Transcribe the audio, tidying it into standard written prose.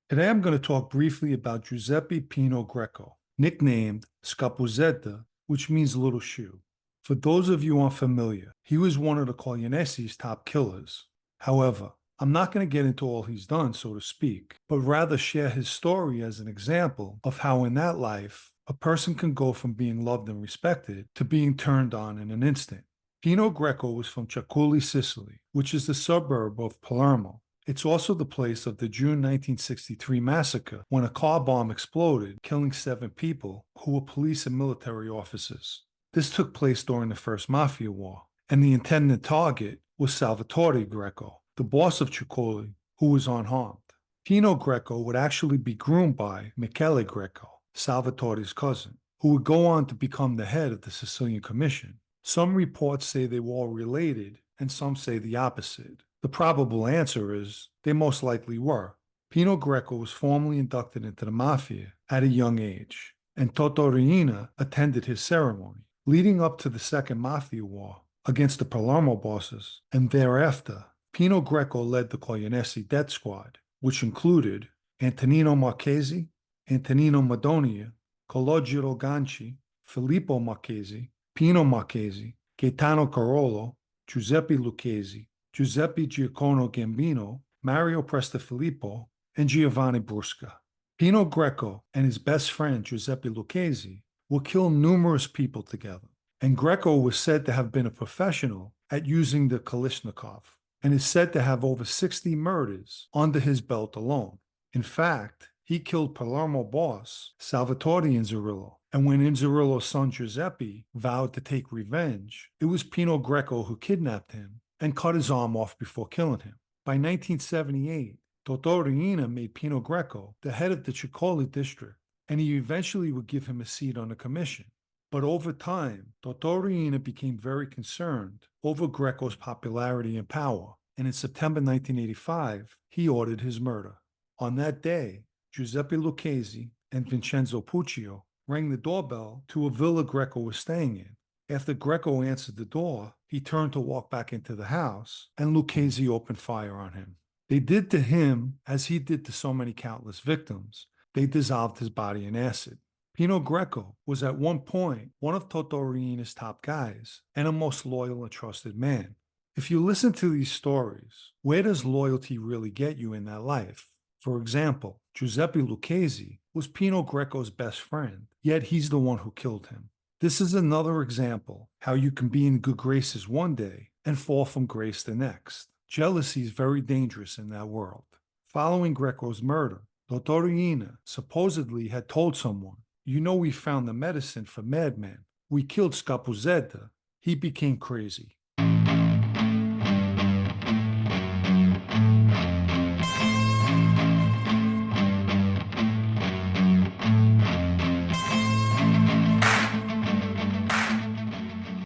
Today I'm going to talk briefly about Giuseppe Pino Greco, nicknamed Scapuzetta, which means little shoe. For those of you unfamiliar, he was one of the Coglionesi's top killers. However, I'm not going to get into all he's done, so to speak, but rather share his story as an example of how in that life, a person can go from being loved and respected to being turned on in an instant. Pino Greco was from Sicily, Sicily, which is the suburb of Palermo. It's also the place of the June 1963 massacre when a car bomb exploded, killing 7 people who were police and military officers. This took place during the First Mafia War, and the intended target was Salvatore Greco, the boss of Ciccoli, who was unharmed. Pino Greco would actually be groomed by Michele Greco, Salvatore's cousin, who would go on to become the head of the Sicilian Commission. Some reports say they were all related, and some say the opposite. The probable answer is they most likely were. Pino Greco was formally inducted into the mafia at a young age, and Toto Riina attended his ceremony. Leading up to the Second Mafia War against the Palermo bosses, and thereafter, Pino Greco led the Coglionesi death squad, which included Antonino Marchesi, Antonino Madonia, Calogero Ganci, Filippo Marchesi, Pino Marchesi, Gaetano Carollo, Giuseppe Lucchesi, Giuseppe Giacomo Gambino, Mario Prestafilippo, and Giovanni Brusca. Pino Greco and his best friend Giuseppe Lucchesi will kill numerous people together, and Greco was said to have been a professional at using the Kalashnikov, and is said to have over 60 murders under his belt alone. In fact, he killed Palermo boss Salvatore Inzerillo, and when Inzerillo's son Giuseppe vowed to take revenge, it was Pino Greco who kidnapped him and cut his arm off before killing him. By 1978, Toto Riina made Pino Greco the head of the Ciccoli district, and he eventually would give him a seat on the commission. But over time, Toto Riina became very concerned over Greco's popularity and power, and in September 1985, he ordered his murder. On that day, Giuseppe Lucchesi and Vincenzo Puccio rang the doorbell to a villa Greco was staying in. After Greco answered the door, he turned to walk back into the house, and Lucchesi opened fire on him. They did to him as he did to so many countless victims. They dissolved his body in acid. Pino Greco was at one point one of Toto Riina's top guys and a most loyal and trusted man. If you listen to these stories, where does loyalty really get you in that life? For example, Giuseppe Lucchesi was Pino Greco's best friend, yet he's the one who killed him. This is another example how you can be in good graces one day and fall from grace the next. Jealousy is very dangerous in that world. Following Greco's murder, Toto Riina supposedly had told someone, "You know, we found the medicine for madmen. We killed Scapuzetta." He became crazy.